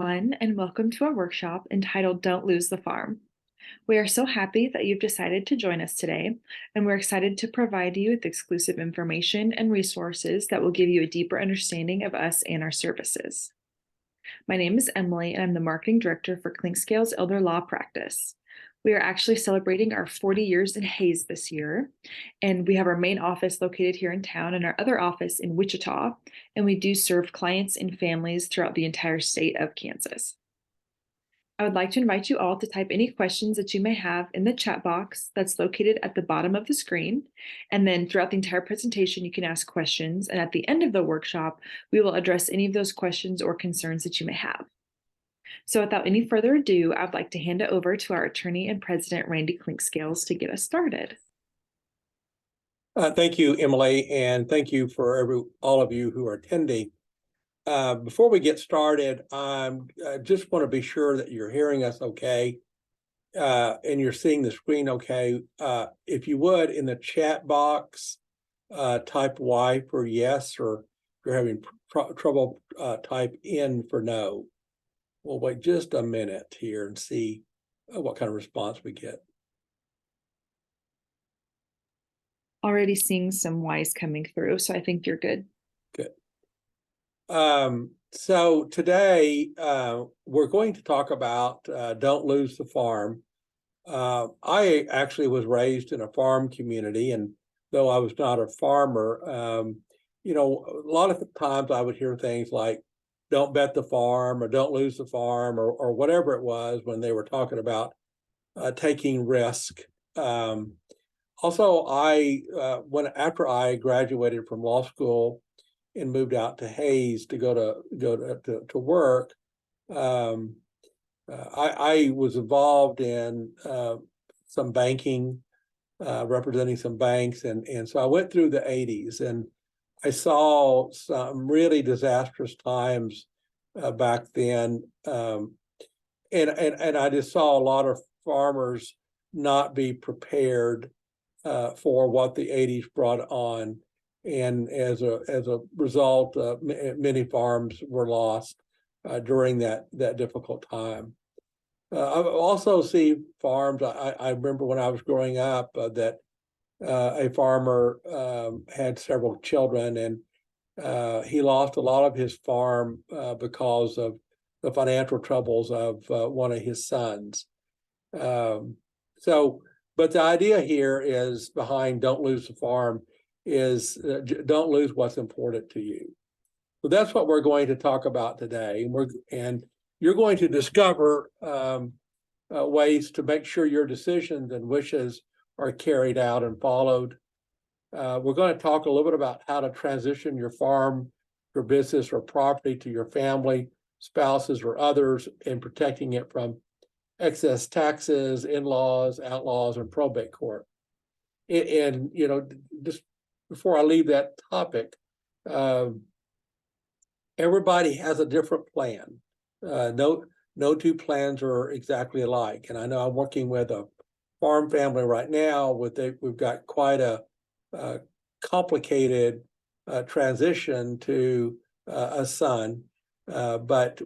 Everyone, and welcome to our workshop entitled Don't Lose the Farm. We are so happy that you've decided to join us today, and we're excited to provide you with exclusive information and resources that will give you a deeper understanding of us and our services. My name is Emily, and I'm the Marketing Director for Clinkscale's Elder Law Practice. We are actually celebrating our 40 years in Hays this year, and we have our main office located here in town and our other office in Wichita, and we do serve clients and families throughout the entire state of Kansas. I would like to invite you all to type any questions that you may have in the chat box that's located at the bottom of the screen. And then throughout the entire presentation, you can ask questions. And at the end of the workshop, we will address any of those questions or concerns that you may have. So without any further ado, I'd like to hand it over to our attorney and president, Randy Clinkscales, to get us started. Thank you, Emily, and thank you for all of you who are attending. Before we get started, I just want to be sure that you're hearing us okay and you're seeing the screen okay. If you would, in the chat box, type Y for yes, or if you're having trouble, type N for no. We'll wait just a minute here and see what kind of response we get. Already seeing some Y's coming through, so I think you're good. Good. So today we're going to talk about Don't Lose the Farm. I actually was raised in a farm community, and though I was not a farmer, a lot of the times I would hear things like, don't bet the farm, or don't lose the farm, or whatever it was when they were talking about taking risk. Also, after I graduated from law school and moved out to Hays to go to work, I was involved in some banking, representing some banks, and so I went through the 80s, and I saw some really disastrous times back then, and I just saw a lot of farmers not be prepared for what the 80s brought on, and as a result, many farms were lost during that difficult time. I also see farms. I remember when I was growing up that a farmer had several children, and he lost a lot of his farm because of the financial troubles of one of his sons. But the idea here is behind Don't Lose the Farm is don't lose what's important to you. So that's what we're going to talk about today. And you're going to discover ways to make sure your decisions and wishes are carried out and followed. We're going to talk a little bit about how to transition your farm, your business, or property to your family, spouses, or others, and protecting it from excess taxes, in-laws, outlaws, and probate court. And just before I leave that topic, everybody has a different plan. No two plans are exactly alike. And I know I'm working with a farm family right now. We've got quite a complicated transition to a son. But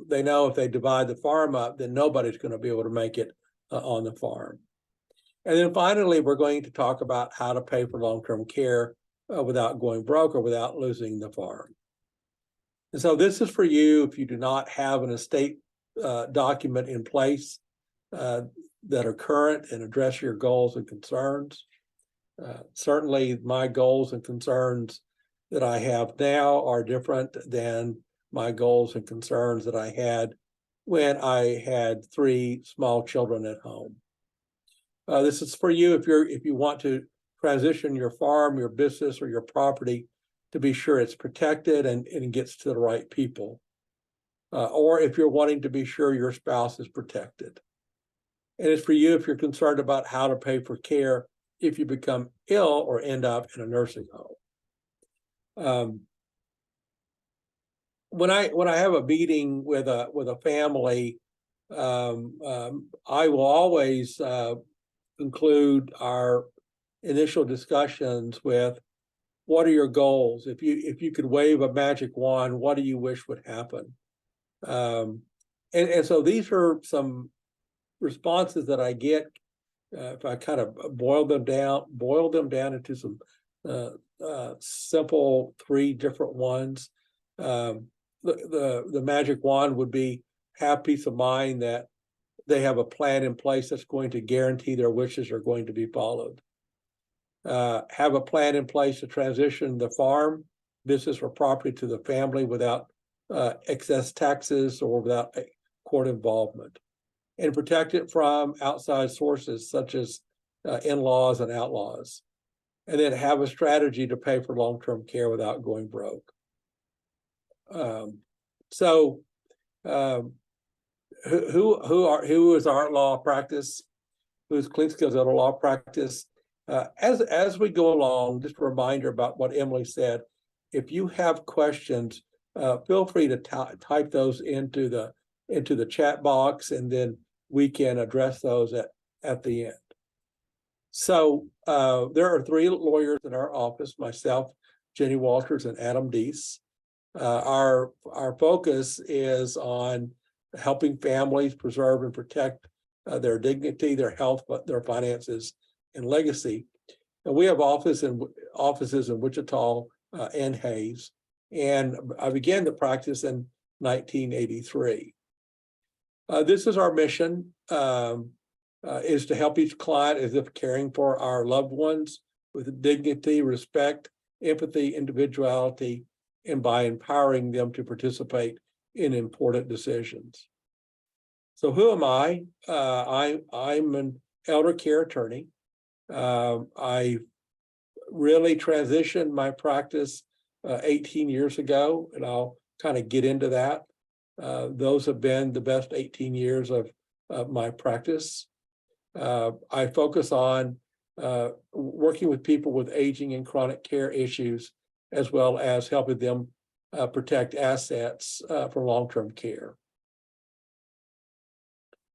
they know if they divide the farm up, then nobody's going to be able to make it on the farm. And then finally, we're going to talk about how to pay for long-term care without going broke or without losing the farm. And so this is for you if you do not have an estate document in place that are current and address your goals and concerns. Certainly, my goals and concerns that I have now are different than my goals and concerns that I had when I had 3 small children at home. This is for you if you want to transition your farm, your business, or your property to be sure it's protected and gets to the right people, or if you're wanting to be sure your spouse is protected. And it's for you if you're concerned about how to pay for care if you become ill or end up in a nursing home. When I have a meeting with a family, I will always include our initial discussions with, what are your goals? If you could wave a magic wand, what do you wish would happen? And so these are some responses that I get if I kind of boil them down into some simple 3 different ones. The magic wand would be have peace of mind that they have a plan in place that's going to guarantee their wishes are going to be followed. Have a plan in place to transition the farm, business, or property to the family without excess taxes or without court involvement, and protect it from outside sources such as in-laws and outlaws. And then have a strategy to pay for long-term care without going broke. Who is our law practice? Who's Clean Skills Elder Law Practice? As we go along, just a reminder about what Emily said. If you have questions, feel free to type those into the chat box, and then we can address those at the end. So there are 3 lawyers in our office: myself, Jenny Walters, and Adam Deese. Our focus is on helping families preserve and protect their dignity, their health, their finances, and legacy. And we have offices in Wichita and Hayes. And I began the practice in 1983. This is our mission, is to help each client as if caring for our loved ones with dignity, respect, empathy, individuality, and by empowering them to participate in important decisions. So who am I? I'm an elder care attorney. I really transitioned my practice 18 years ago, and I'll kind of get into that. Those have been the best 18 years of my practice. I focus on working with people with aging and chronic care issues, as well as helping them protect assets for long-term care.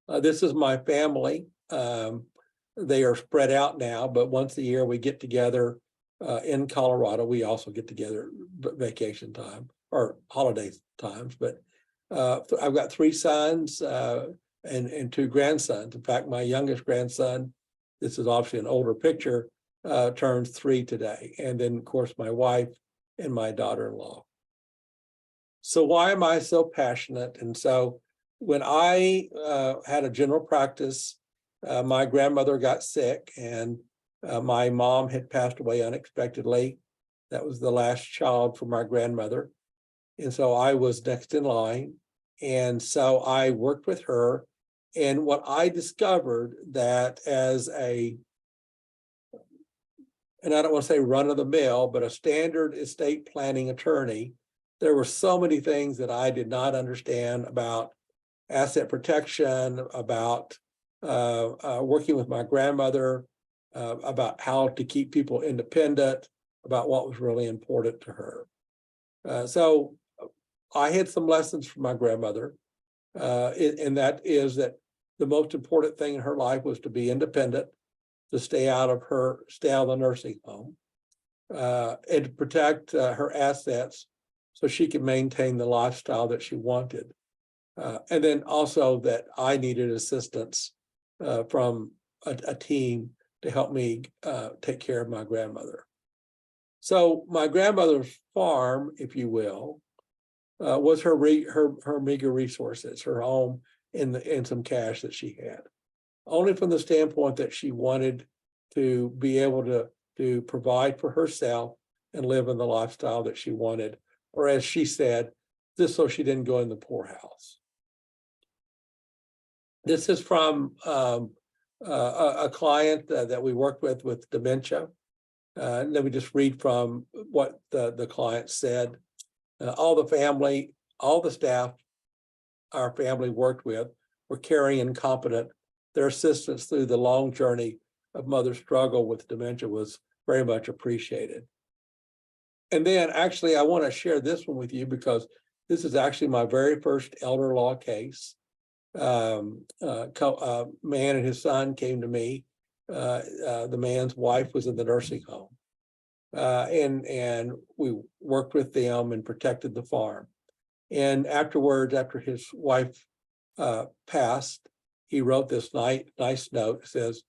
This is my family. They are spread out now, but once a year we get together in Colorado. We also get together vacation time or holiday times, but I've got 3 sons and 2 grandsons. In fact, my youngest grandson, this is obviously an older picture, turns 3 today. And then of course, my wife and my daughter-in-law. So why am I so passionate? And so when I had a general practice, my grandmother got sick, and my mom had passed away unexpectedly. That was the last child for my grandmother. And so I was next in line. And so I worked with her. And what I discovered that as and I don't want to say run of the mill, but a standard estate planning attorney, there were so many things that I did not understand about asset protection, about working with my grandmother, about how to keep people independent, about what was really important to her. So I had some lessons from my grandmother, and that is that the most important thing in her life was to be independent, to stay out of the nursing home, and to protect her assets so she could maintain the lifestyle that she wanted. And then also that I needed assistance from a team to help me take care of my grandmother. So my grandmother's farm, if you will, was her meager resources, her home, and some cash that she had, only from the standpoint that she wanted to be able to provide for herself and live in the lifestyle that she wanted, or as she said, just so she didn't go in the poorhouse. This is from a client that we worked with dementia. Let me just read from what the client said. All the staff our family worked with were caring and competent. Their assistance through the long journey of mother's struggle with dementia was very much appreciated. And then actually, I want to share this one with you because this is actually my very first elder law case. A man and his son came to me. The man's wife was in the nursing home. And we worked with them and protected the farm. And afterwards, after his wife passed, he wrote this nice note. It says,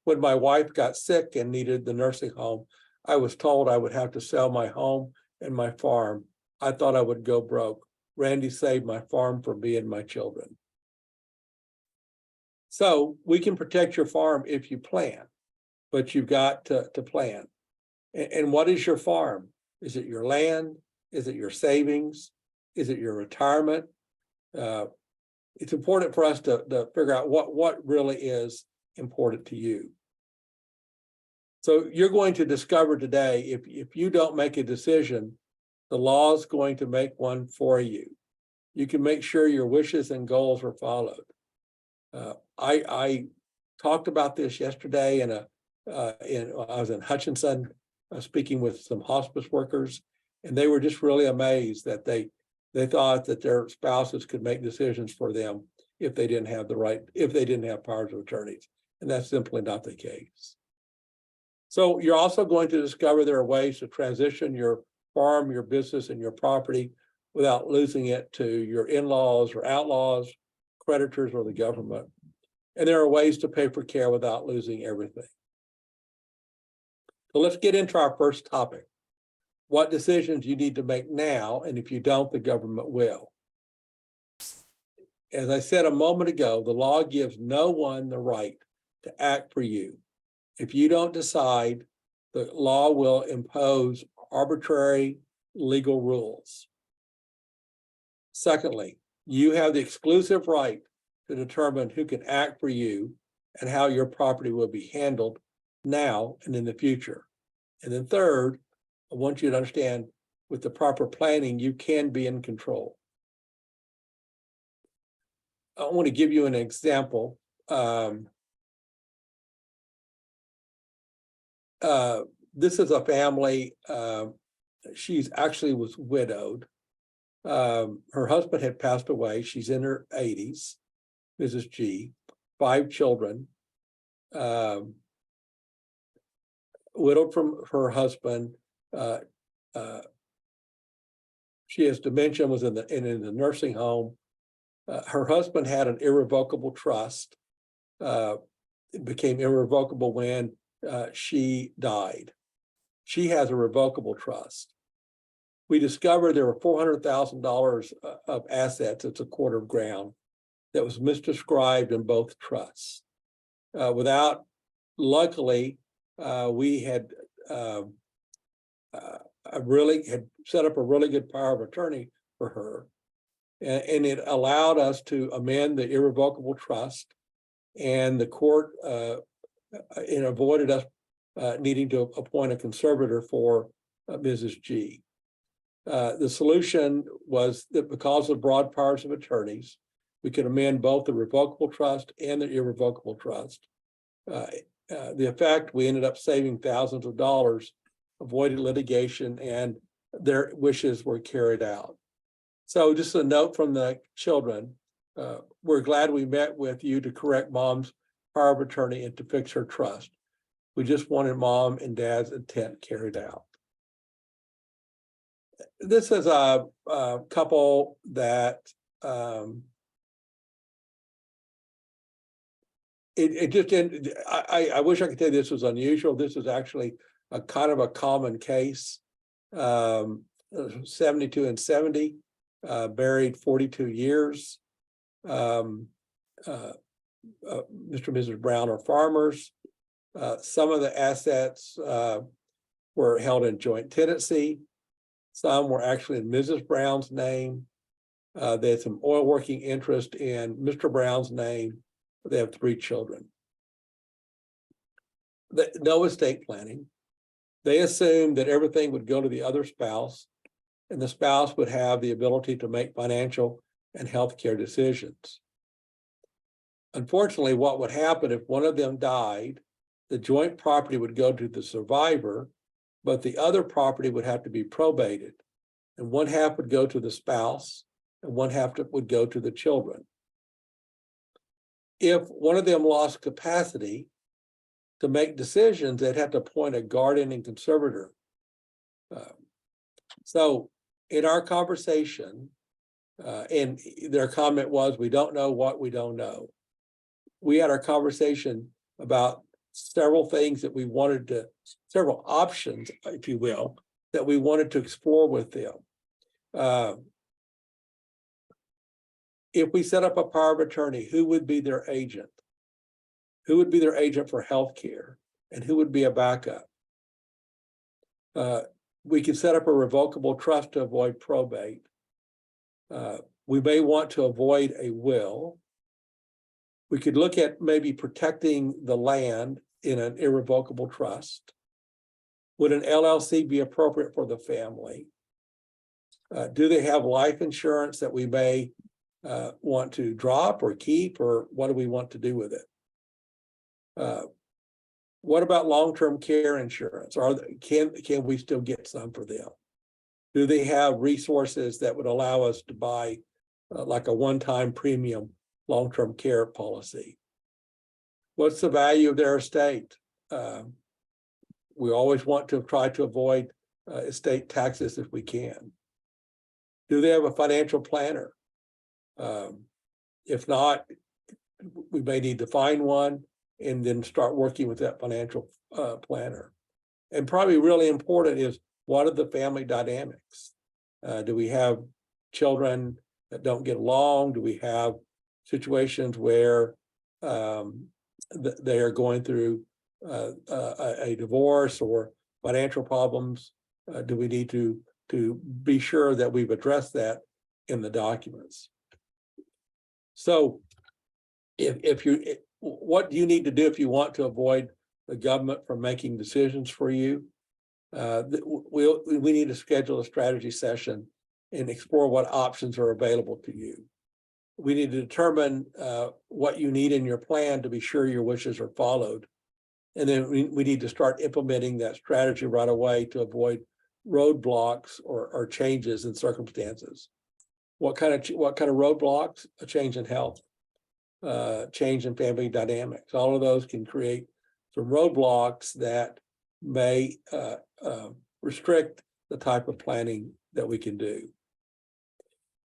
when my wife got sick and needed the nursing home, I was told I would have to sell my home and my farm. I thought I would go broke. Randy saved my farm from me and my children. So we can protect your farm if you plan, but you've got to plan. And what is your farm? Is it your land? Is it your savings? Is it your retirement? It's important for us to figure out what really is important to you. So you're going to discover today, if you don't make a decision, the law is going to make one for you. You can make sure your wishes and goals are followed. I talked about this yesterday I was in Hutchinson speaking with some hospice workers, and they were just really amazed that they thought that their spouses could make decisions for them if they didn't have powers of attorneys, and that's simply not the case. So you're also going to discover there are ways to transition your farm, your business, and your property without losing it to your in-laws or outlaws, creditors, or the government. And there are ways to pay for care without losing everything. So let's get into our first topic. What decisions you need to make now, and if you don't, the government will. As I said a moment ago, the law gives no one the right to act for you. If you don't decide, the law will impose arbitrary legal rules. Secondly, you have the exclusive right to determine who can act for you and how your property will be handled now and in the future. And then third, I want you to understand, with the proper planning, you can be in control. I want to give you an example. This is a family. She's actually was widowed. Her husband had passed away. She's in her 80s, Mrs. G, 5 children, widowed from her husband. She has dementia, was in the nursing home. Her husband had an irrevocable trust. It became irrevocable when she died. She has a revocable trust. We discovered there were $400,000 of assets. It's a quarter of ground that was misdescribed in both trusts. Luckily, we had had set up a really good power of attorney for her, and it allowed us to amend the irrevocable trust, and the court it avoided us needing to appoint a conservator for Mrs. G. The solution was that because of broad powers of attorneys, we could amend both the revocable trust and the irrevocable trust. The effect, we ended up saving thousands of dollars, avoided litigation, and their wishes were carried out. So just a note from the children, we're glad we met with you to correct mom's power of attorney and to fix her trust. We just wanted mom and dad's intent carried out. This is a couple that it just didn't. I wish I could tell you this was unusual. This is actually a kind of a common case. 72 and 70, married 42 years. Mr. and Mrs. Brown are farmers. Some of the assets were held in joint tenancy. Some were actually in Mrs. Brown's name. They had some oil working interest in Mr. Brown's name. They have 3 children. No estate planning. They assumed that everything would go to the other spouse, and the spouse would have the ability to make financial and healthcare decisions. Unfortunately, what would happen if one of them died, the joint property would go to the survivor, but the other property would have to be probated, and one half would go to the spouse and one half would go to the children. If one of them lost capacity to make decisions, they'd have to appoint a guardian and conservator. So in our conversation, And their comment was, we don't know what we don't know. We had our conversation about several things that we wanted to, several options, if you will, that we wanted to explore with them. If we set up a power of attorney, who would be their agent? Who would be their agent for healthcare? And who would be a backup? We could set up a revocable trust to avoid probate. We may want to avoid a will. We could look at maybe protecting the land in an irrevocable trust. Would an LLC be appropriate for the family? Do they have life insurance that we may want to drop or keep, or what do we want to do with it? What about long-term care insurance? Can we still get some for them? Do they have resources that would allow us to buy like a one-time premium long-term care policy? What's the value of their estate? We always want to try to avoid estate taxes if we can. Do they have a financial planner? If not, we may need to find one and then start working with that financial planner. And probably really important is, what are the family dynamics? Do we have children that don't get along? Do we have situations where they are going through a divorce or financial problems? Do we need to be sure that we've addressed that in the documents? So what do you need to do if you want to avoid the government from making decisions for you? We need to schedule a strategy session and explore what options are available to you. We need to determine what you need in your plan to be sure your wishes are followed. And then we need to start implementing that strategy right away to avoid roadblocks or changes in circumstances. What kind of roadblocks? A change in health, change in family dynamics. All of those can create some roadblocks that may restrict the type of planning that we can do.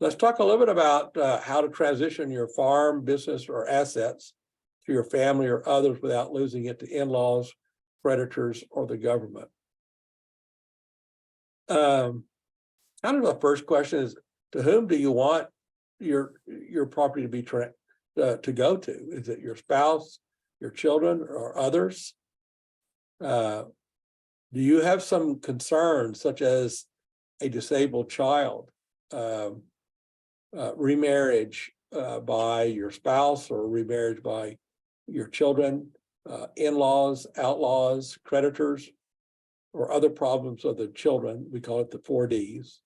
Let's talk a little bit about how to transition your farm, business, or assets to your family or others without losing it to in-laws, creditors, or the government. Kind of the first question is, to whom do you want your property to be to go to? Is it your spouse, your children, or others? Do you have some concerns, such as a disabled child, remarriage by your spouse, or remarriage by your children, in-laws, outlaws, creditors, or other problems of the children? We call it the 4Ds.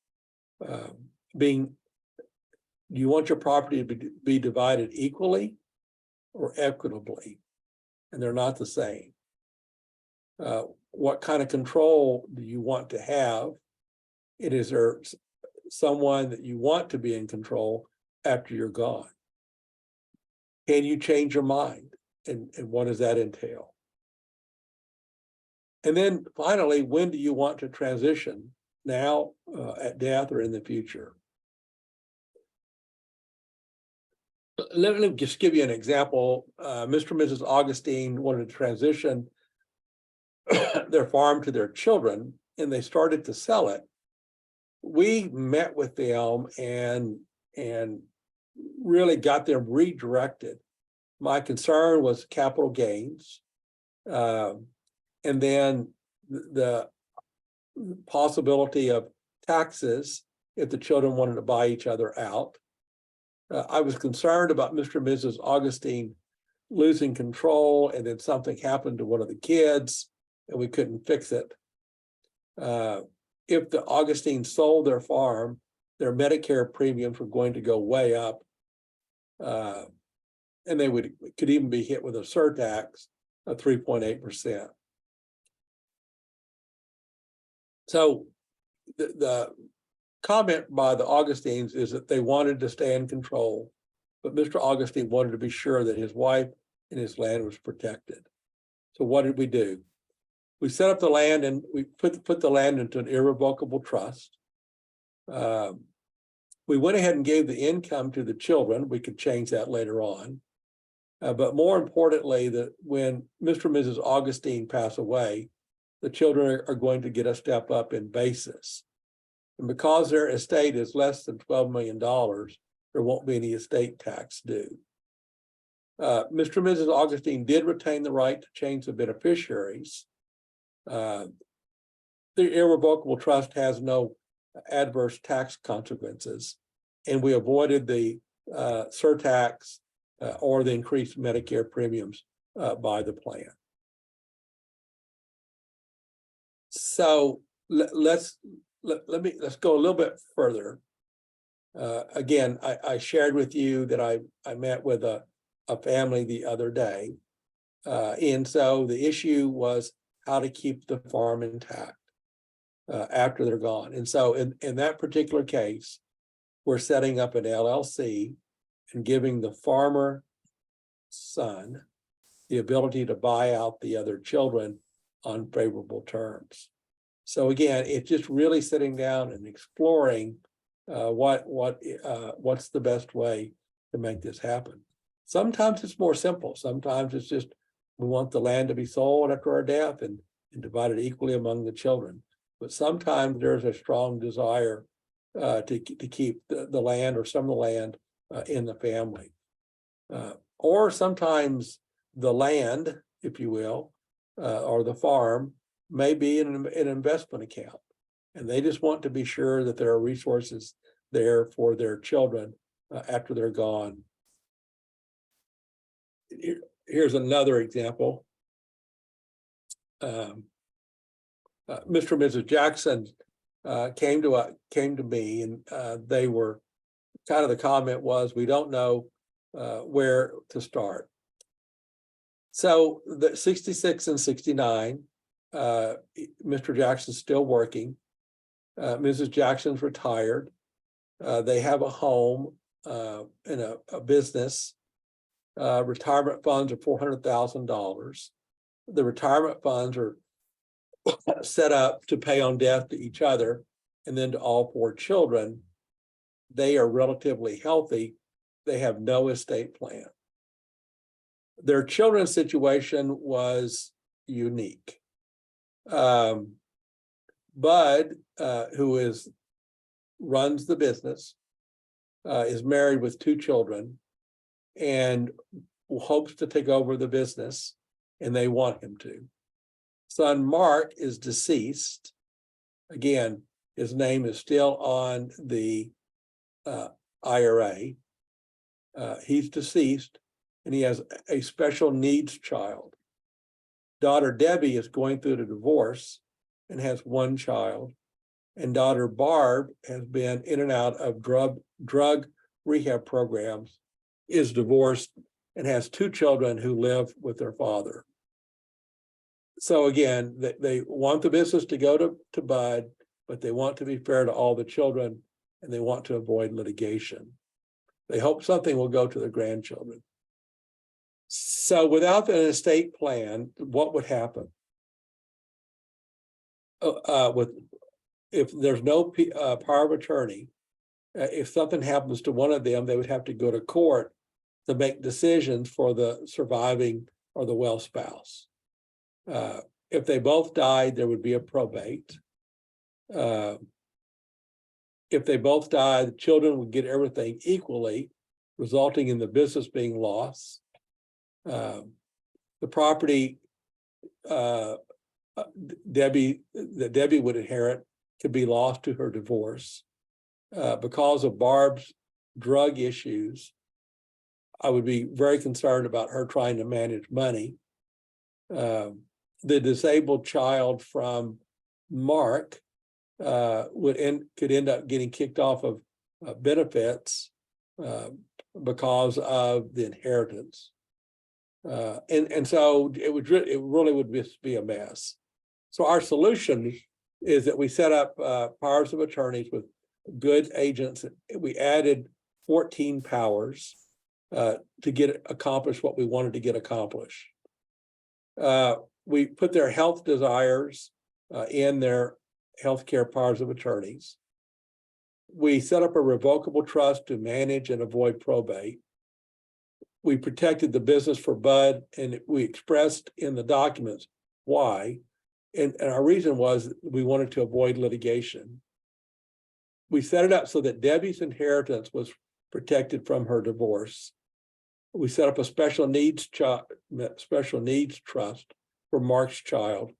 Do you want your property to be divided equally or equitably? And they're not the same. What kind of control do you want to have? And is there someone that you want to be in control after you're gone? Can you change your mind? And what does that entail? And then finally, when do you want to transition? Now, at death, or in the future? Let me just give you an example. Mr. and Mrs. Augustine wanted to transition their farm to their children, and they started to sell it. We met with them and really got them redirected. My concern was capital gains, and then the possibility of taxes if the children wanted to buy each other out. I was concerned about Mr. and Mrs. Augustine losing control, and then something happened to one of the kids and we couldn't fix it. If the Augustines sold their farm, their Medicare premiums were going to go way up, and they could even be hit with a surtax of 3.8%. So the comment by the Augustines is that they wanted to stay in control, but Mr. Augustine wanted to be sure that his wife and his land was protected. So what did we do? We set up the land, and we put the land into an irrevocable trust. We went ahead and gave the income to the children. We could change that later on. But more importantly, that when Mr. and Mrs. Augustine pass away, the children are going to get a step up in basis. And because their estate is less than $12 million, there won't be any estate tax due. Mr. and Mrs. Augustine did retain the right to change the beneficiaries. The irrevocable trust has no adverse tax consequences, and we avoided the surtax or the increased Medicare premiums by the plan. So let's go a little bit further. Again, I shared with you that I met with a family the other day, and so the issue was how to keep the farm intact after they're gone. And so in that particular case, we're setting up an LLC and giving the farmer son the ability to buy out the other children on favorable terms. So again, it's just really sitting down and exploring what's the best way to make this happen. Sometimes it's more simple. Sometimes it's just we want the land to be sold after our death and divided equally among the children. But sometimes there's a strong desire to keep the land or some of the land in the family. Or sometimes the land, if you will, or the farm may be in an investment account. And they just want to be sure that there are resources there for their children after they're gone. Here's another example. Mr. and Mrs. Jackson came to me, and they were kind of, the comment was, we don't know where to start. So the 66 and 69, Mr. Jackson's still working. Mrs. Jackson's retired. They have a home and a business. Retirement funds are $400,000. The retirement funds are set up to pay on death to each other and then to all four children. They are relatively healthy. They have no estate plan. Their children's situation was unique. Bud, who runs the business, is married with two children and hopes to take over the business, and they want him to. Son Mark is deceased. Again, his name is still on the IRA. He's deceased, and he has a special needs child. Daughter Debbie is going through the divorce and has one child. And daughter Barb has been in and out of drug rehab programs, is divorced, and has two children who live with their father. So again, they want the business to go to Bud, but they want to be fair to all the children, and they want to avoid litigation. They hope something will go to their grandchildren. So without an estate plan, what would happen? If there's no power of attorney, if something happens to one of them, they would have to go to court to make decisions for the surviving or the well spouse. If they both died, there would be a probate. If they both died, the children would get everything equally, resulting in the business being lost. The property Debbie would inherit could be lost to her divorce. Because of Barb's drug issues, I would be very concerned about her trying to manage money. The disabled child from Mark could end up getting kicked off of benefits because of the inheritance. And so it really would just be a mess. So our solution is that we set up powers of attorneys with good agents. We added 14 powers to get accomplished what we wanted to get accomplished. We put their health desires in their healthcare powers of attorneys. We set up a revocable trust to manage and avoid probate. We protected the business for Bud, and we expressed in the documents why. And our reason was we wanted to avoid litigation. We set it up so that Debbie's inheritance was protected from her divorce. We set up a special needs trust for Mark's child.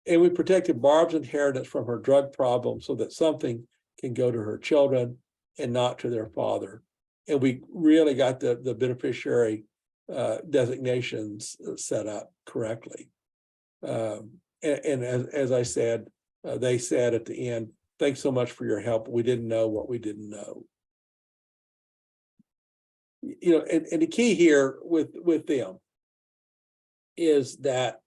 And we protected Barb's inheritance from her drug problem so that something can go to her children and not to their father. And we really got the beneficiary designations set up correctly. And as I said, they said at the end, thanks so much for your help. We didn't know what we didn't know. You know, and the key here with them is that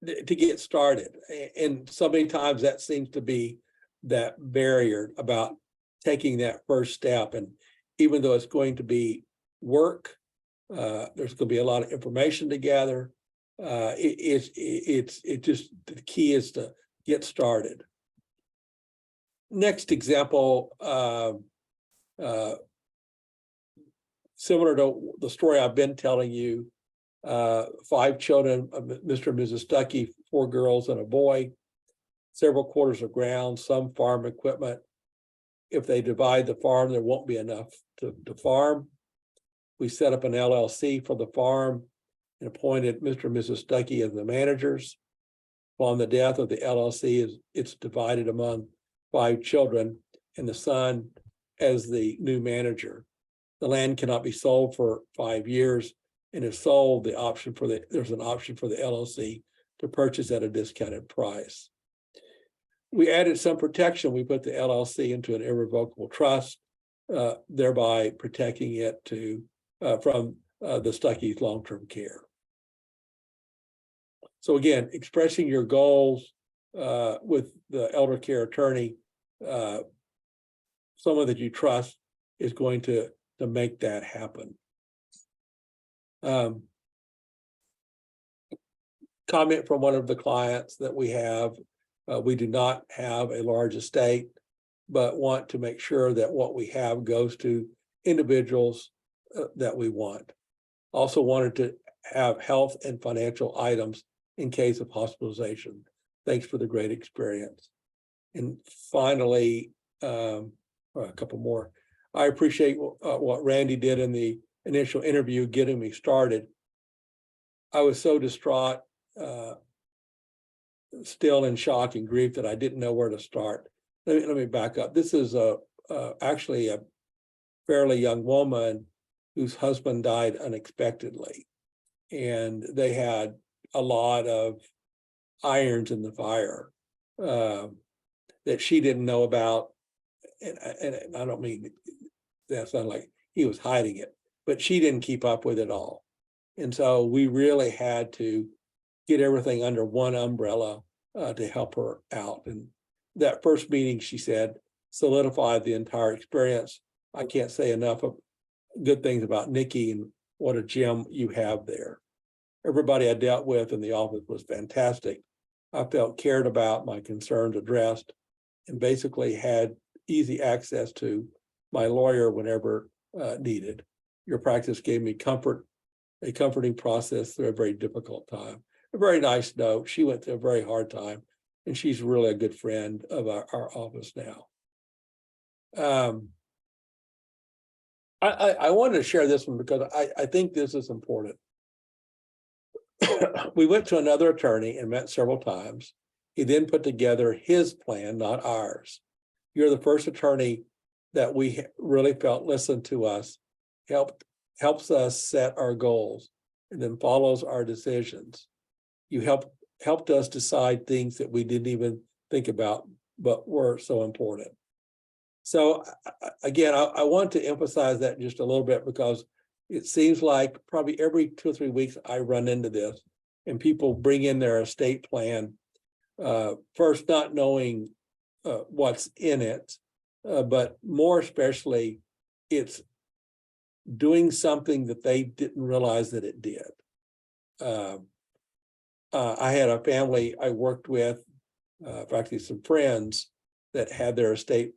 to get started, and so many times that seems to be that barrier about taking that first step. And even though it's going to be work, there's going to be a lot of information to gather. It's just the key is to get started. Next example, similar to the story I've been telling you, 5 children, Mr. and Mrs. Stuckey, 4 girls and a boy, several quarters of ground, some farm equipment. If they divide the farm, there won't be enough to farm. We set up an LLC for the farm and appointed Mr. and Mrs. Stuckey as the managers. Upon the death of the LLC, it's divided among 5 children and the son as the new manager. The land cannot be sold for 5 years, and if sold, there's an option for the LLC to purchase at a discounted price. We added some protection. We put the LLC into an irrevocable trust, thereby protecting it from the Stuckey's long-term care. So again, expressing your goals with the elder care attorney, someone that you trust is going to make that happen. Comment from one of the clients that we have, we do not have a large estate, but want to make sure that what we have goes to individuals that we want. Also wanted to have health and financial items in case of hospitalization. Thanks for the great experience. And finally, a couple more. I appreciate what Randy did in the initial interview, getting me started. I was so distraught, still in shock and grief that I didn't know where to start. Let me back up. This is actually a fairly young woman whose husband died unexpectedly, and they had a lot of irons in the fire that she didn't know about. And I don't mean that sound like he was hiding it, but she didn't keep up with it all. And so we really had to get everything under one umbrella to help her out. And that first meeting, she said, solidified the entire experience. I can't say enough of good things about Nikki and what a gem you have there. Everybody I dealt with in the office was fantastic. I felt cared about, my concerns addressed, and basically had easy access to my lawyer whenever needed. Your practice gave me comfort, a comforting process through a very difficult time. A very nice note. She went through a very hard time, and she's really a good friend of our office now. I wanted to share this one because I think this is important. We went to another attorney and met several times. He then put together his plan, not ours. You're the first attorney that we really felt listened to us, helps us set our goals, and then follows our decisions. You helped us decide things that we didn't even think about, but were so important. So again, I want to emphasize that just a little bit because it seems like probably every 2 or 3 weeks I run into this, and people bring in their estate plan, first not knowing what's in it, but more especially it's doing something that they didn't realize that it did. I had a family I worked with, actually some friends, that had their estate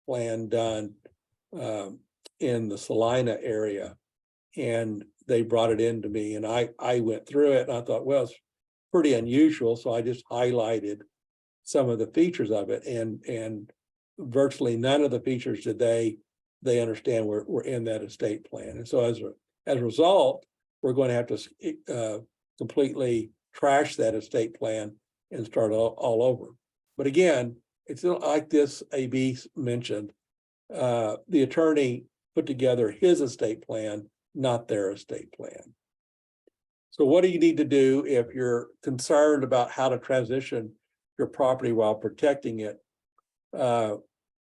plan done in the Salina area, and they brought it in to me, and I went through it, and I thought, well, it's pretty unusual, so I just highlighted some of the features of it, and virtually none of the features did they understand were in that estate plan. And so as a result, we're going to have to completely trash that estate plan and start all over. But again, it's not like this AB mentioned. The attorney put together his estate plan, not their estate plan. So what do you need to do if you're concerned about how to transition your property while protecting it?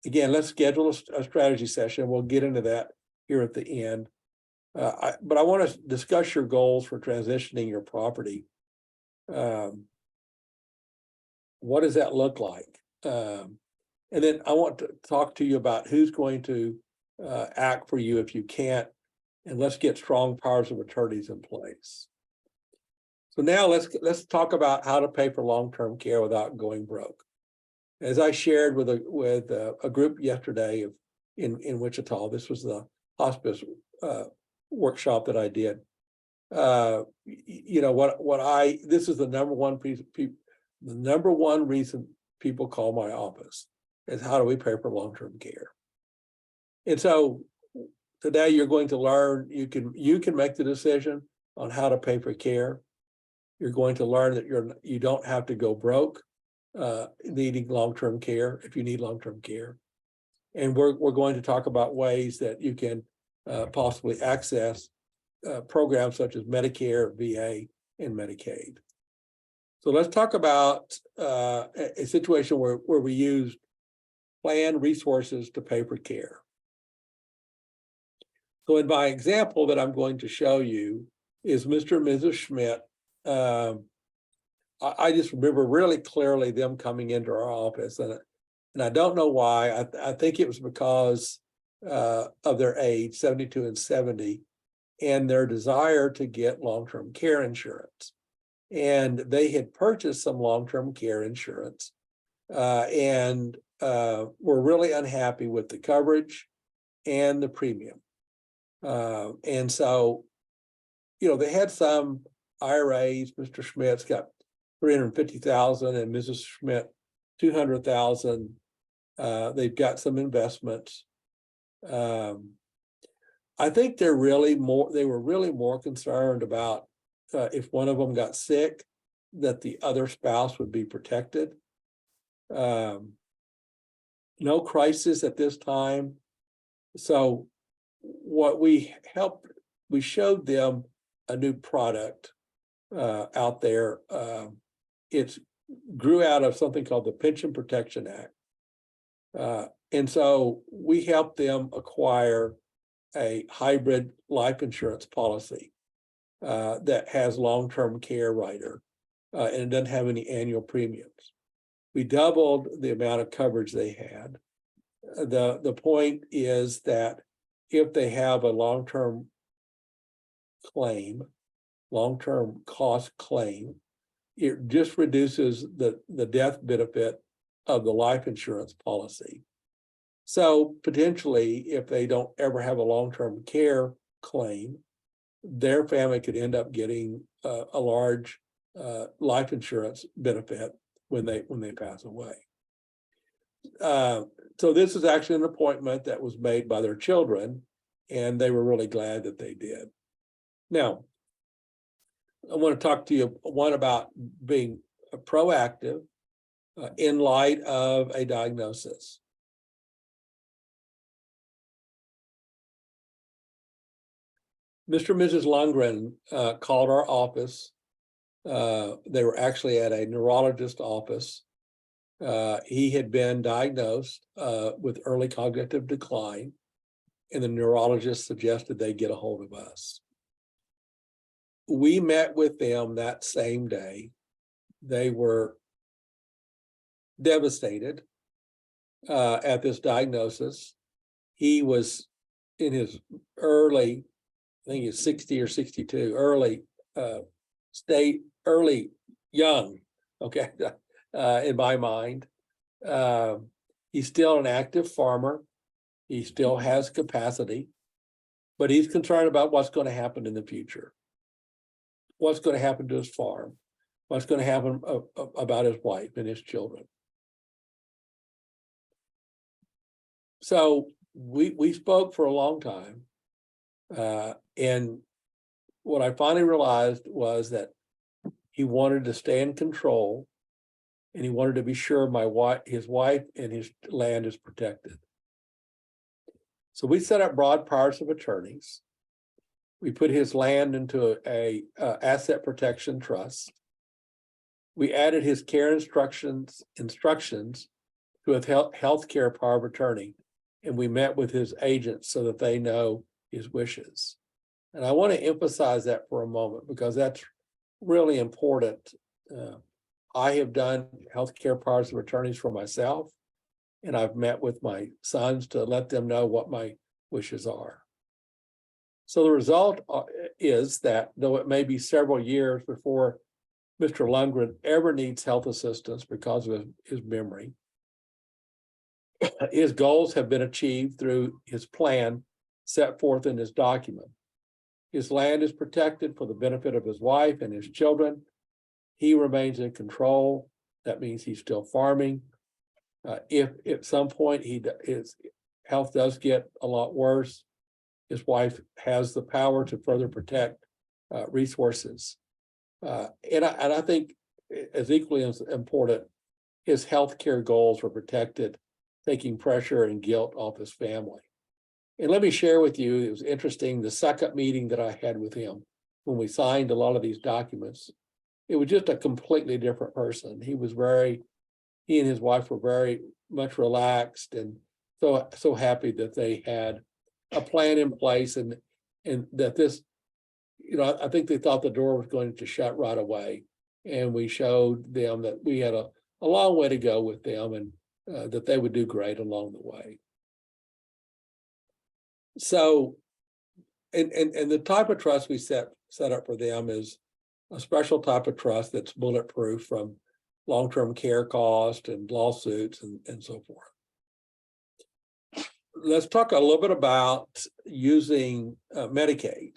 Again, let's schedule a strategy session. We'll get into that here at the end. But I want to discuss your goals for transitioning your property. What does that look like? And then I want to talk to you about who's going to act for you if you can't, and let's get strong powers of attorneys in place. So now let's talk about how to pay for long-term care without going broke. As I shared with a group yesterday in Wichita, this was the hospice workshop that I did. You know this is the number one piece of people, the number one reason people call my office is how do we pay for long-term care? And so today you're going to learn you can make the decision on how to pay for care. You're going to learn that you don't have to go broke needing long-term care if you need long-term care. And we're going to talk about ways that you can possibly access programs such as Medicare, VA, and Medicaid. So let's talk about a situation where we use planned resources to pay for care. So in my example that I'm going to show you is Mr. and Mrs. Schmidt. I just remember really clearly them coming into our office, and I don't know why. I think it was because of their age, 72 and 70, and their desire to get long-term care insurance. And they had purchased some long-term care insurance and were really unhappy with the coverage and the premium. And so, you know, they had some IRAs. Mr. Schmidt's got $350,000 and Mrs. Schmidt $200,000. They've got some investments. I think they were really more concerned about if one of them got sick, that the other spouse would be protected. No crisis at this time. So what we showed them a new product out there. It grew out of something called the Pension Protection Act. And so we helped them acquire a hybrid life insurance policy that has long-term care rider, and it doesn't have any annual premiums. We doubled the amount of coverage they had. The point is that if they have a long-term cost claim, it just reduces the death benefit of the life insurance policy. So potentially, if they don't ever have a long-term care claim, their family could end up getting a large life insurance benefit when they pass away. So this is actually an appointment that was made by their children, and they were really glad that they did. Now, I want to talk to you about being proactive in light of a diagnosis. Mr. and Mrs. Lundgren called our office. They were actually at a neurologist office. He had been diagnosed with early cognitive decline, and the neurologist suggested they get a hold of us. We met with them that same day. They were devastated at this diagnosis. He was in his early, I think he's 60 or 62, young, okay, in my mind. He's still an active farmer. He still has capacity, but he's concerned about what's going to happen in the future. What's going to happen to his farm? What's going to happen about his wife and his children? So we spoke for a long time. And what I finally realized was that he wanted to stay in control, and he wanted to be sure his wife and his land is protected. So we set up broad powers of attorneys. We put his land into a asset protection trust. We added his care instructions to a healthcare power of attorney, and we met with his agents so that they know his wishes. And I want to emphasize that for a moment because that's really important. I have done healthcare powers of attorneys for myself, and I've met with my sons to let them know what my wishes are. So the result is that though it may be several years before Mr. Lundgren ever needs health assistance because of his memory, his goals have been achieved through his plan set forth in his document. His land is protected for the benefit of his wife and his children. He remains in control. That means he's still farming. If at some point his health does get a lot worse, his wife has the power to further protect resources. And I think as equally as important, his healthcare goals were protected, taking pressure and guilt off his family. And let me share with you, it was interesting, the second meeting that I had with him, when we signed a lot of these documents, it was just a completely different person. He and his wife were very much relaxed and so happy that they had a plan in place and that this, I think they thought the door was going to shut right away. And we showed them that we had a long way to go with them and that they would do great along the way. So, and the type of trust we set up for them is a special type of trust that's bulletproof from long-term care costs and lawsuits and so forth. Let's talk a little bit about using Medicaid.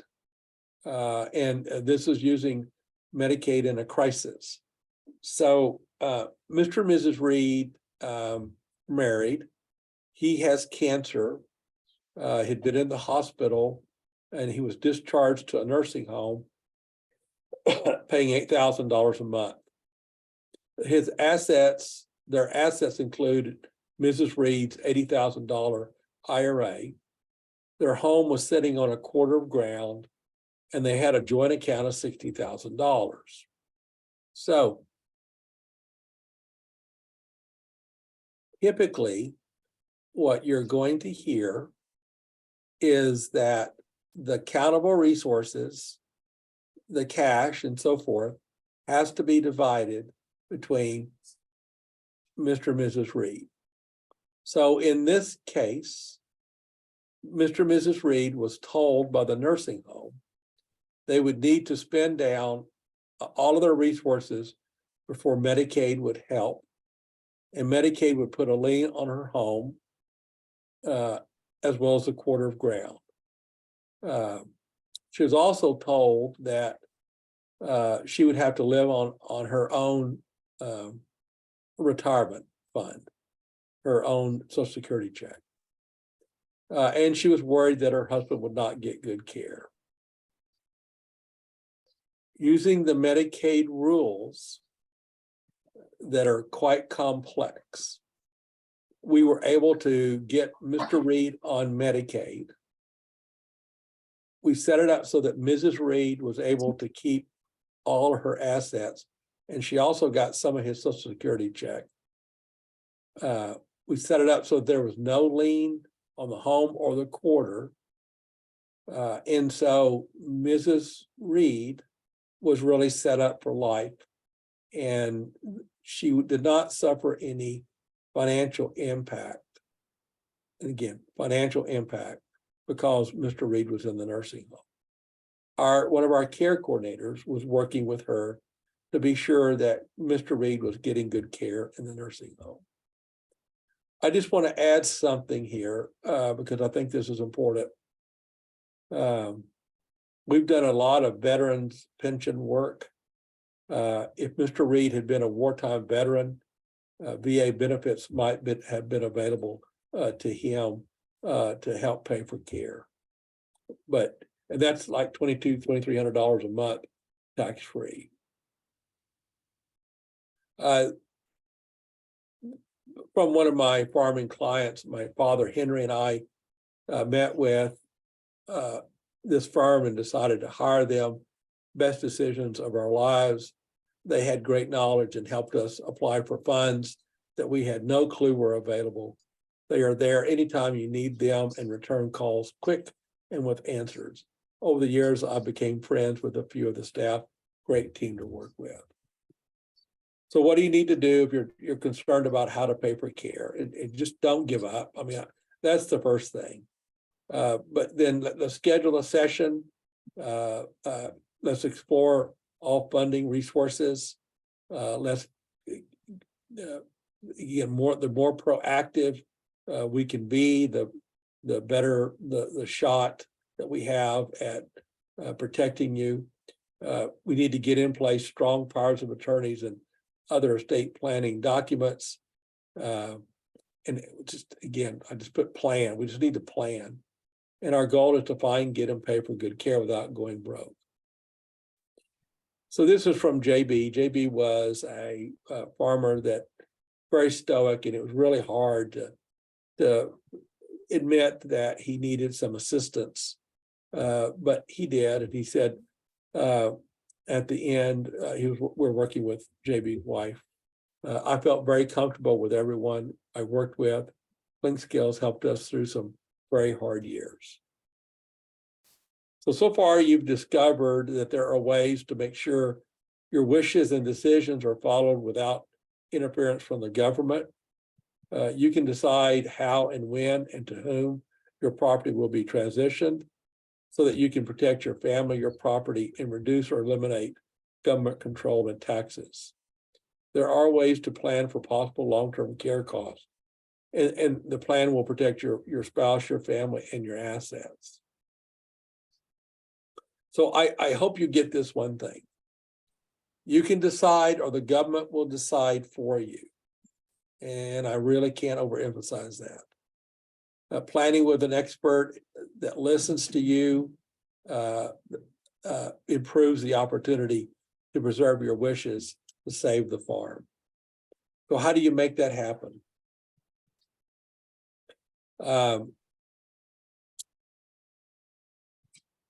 And this is using Medicaid in a crisis. So Mr. and Mrs. Reed married. He has cancer. He'd been in the hospital and he was discharged to a nursing home, paying $8,000 a month. Their assets included Mrs. Reed's $80,000 IRA. Their home was sitting on a quarter of ground, and they had a joint account of $60,000. So typically, what you're going to hear is that the countable resources, the cash and so forth, has to be divided between Mr. and Mrs. Reed. So in this case, Mr. and Mrs. Reed was told by the nursing home they would need to spend down all of their resources before Medicaid would help. And Medicaid would put a lien on her home as well as a quarter of ground. She was also told that she would have to live on her own retirement fund, her own Social Security check. And she was worried that her husband would not get good care. Using the Medicaid rules that are quite complex, we were able to get Mr. Reed on Medicaid. We set it up so that Mrs. Reed was able to keep all of her assets, and she also got some of his Social Security check. We set it up so there was no lien on the home or the quarter. And so Mrs. Reed was really set up for life, and she did not suffer any financial impact. And again, financial impact because Mr. Reed was in the nursing home. One of our care coordinators was working with her to be sure that Mr. Reed was getting good care in the nursing home. I just want to add something here because I think this is important. We've done a lot of veterans pension work. If Mr. Reed had been a wartime veteran, VA benefits might have been available to him to help pay for care. And that's like $2,300 a month, tax free. From one of my farming clients, my father Henry and I met with this firm and decided to hire them. Best decisions of our lives. They had great knowledge and helped us apply for funds that we had no clue were available. They are there anytime you need them and return calls quick and with answers. Over the years, I became friends with a few of the staff. Great team to work with. So what do you need to do if you're concerned about how to pay for care? And just don't give up. I mean, that's the first thing. But then let's schedule a session. Let's explore all funding resources. Let's the more proactive we can be, the better the shot that we have at protecting you. We need to get in place strong powers of attorneys and other estate planning documents. And just again, I just put plan. We just need to plan. And our goal is to find, get, and pay for good care without going broke. So this is from JB. JB was a farmer that very stoic, and it was really hard to admit that he needed some assistance. But he did, and he said at the end, we're working with JB's wife. I felt very comfortable with everyone I worked with. Link Skills helped us through some very hard years. So far you've discovered that there are ways to make sure your wishes and decisions are followed without interference from the government. You can decide how and when and to whom your property will be transitioned so that you can protect your family, your property, and reduce or eliminate government control and taxes. There are ways to plan for possible long-term care costs, and the plan will protect your spouse, your family, and your assets. So I hope you get this one thing. You can decide, or the government will decide for you. And I really can't overemphasize that. Planning with an expert that listens to you improves the opportunity to preserve your wishes to save the farm. So how do you make that happen?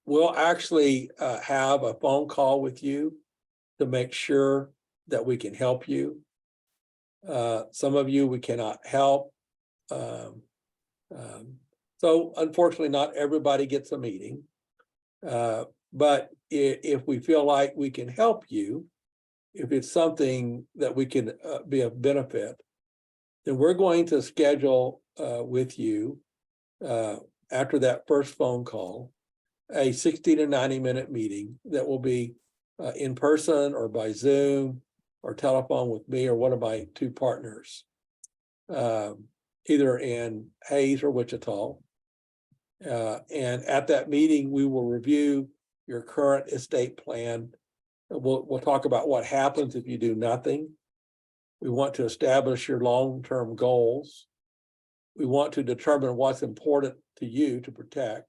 We'll actually have a phone call with you to make sure that we can help you. Some of you we cannot help. So unfortunately, not everybody gets a meeting. But if we feel like we can help you, if it's something that we can be of benefit, then we're going to schedule with you after that first phone call, a 60 to 90-minute meeting that will be in person or by Zoom or telephone with me or one of my two partners, either in Hayes or Wichita. And at that meeting, we will review your current estate plan. We'll talk about what happens if you do nothing. We want to establish your long-term goals. We want to determine what's important to you to protect.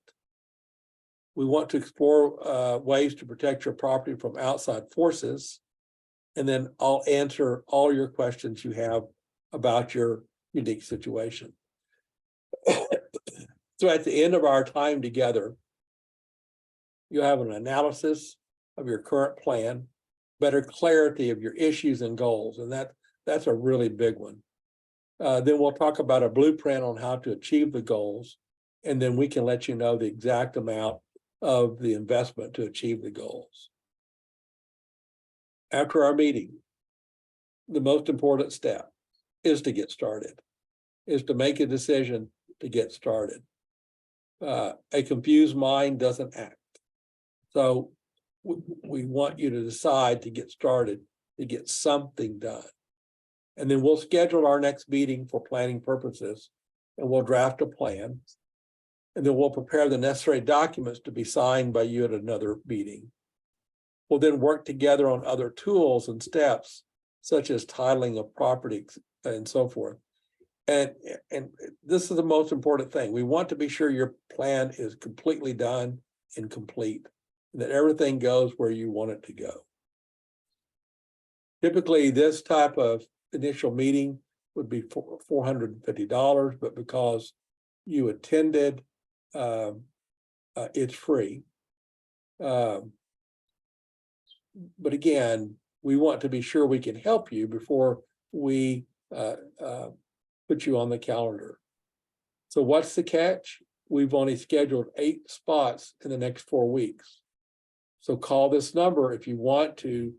We want to explore ways to protect your property from outside forces. And then I'll answer all your questions you have about your unique situation. So at the end of our time together, you have an analysis of your current plan, better clarity of your issues and goals, and that's a really big one. Then we'll talk about a blueprint on how to achieve the goals, and then we can let you know the exact amount of the investment to achieve the goals. After our meeting, the most important step is to get started, is to make a decision to get started. A confused mind doesn't act. So we want you to decide to get started, to get something done. And then we'll schedule our next meeting for planning purposes, and we'll draft a plan. And then we'll prepare the necessary documents to be signed by you at another meeting. We'll then work together on other tools and steps, such as titling of property and so forth. And this is the most important thing. We want to be sure your plan is completely done and complete, and that everything goes where you want it to go. Typically, this type of initial meeting would be $450, but because you attended, it's free. But again, we want to be sure we can help you before we put you on the calendar. So what's the catch? We've only scheduled 8 spots in the next 4 weeks. So call this number if you want to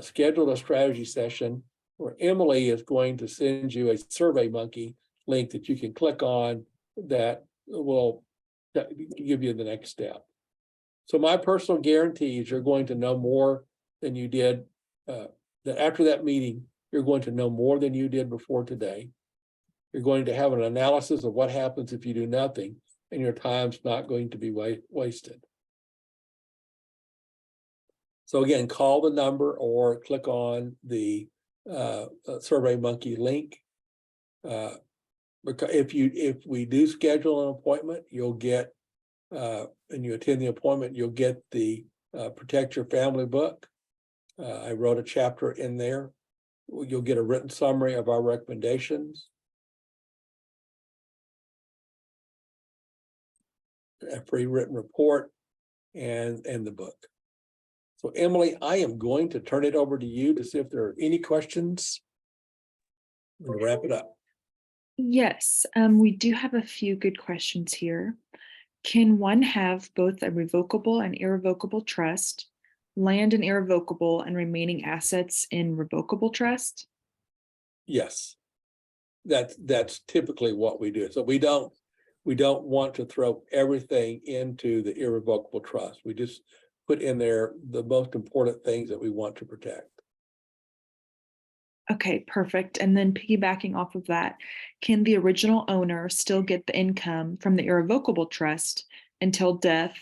schedule a strategy session, where Emily is going to send you a SurveyMonkey link that you can click on that will give you the next step. So my personal guarantee is you're going to know more than you did, that after that meeting, you're going to know more than you did before today. You're going to have an analysis of what happens if you do nothing, and your time's not going to be wasted. So again, call the number or click on the SurveyMonkey link. Because if we do schedule an appointment, you'll get, and you attend the appointment, you'll get the Protect Your Family book. I wrote a chapter in there. You'll get a written summary of our recommendations, a free written report, and the book. So Emily, I am going to turn it over to you to see if there are any questions. We'll wrap it up. Yes, we do have a few good questions here. Can one have both a revocable and irrevocable trust, land in irrevocable and remaining assets in revocable trust? Yes, that's typically what we do. So we don't want to throw everything into the irrevocable trust. We just put in there the most important things that we want to protect. Okay, perfect. And then piggybacking off of that, can the original owner still get the income from the irrevocable trust until death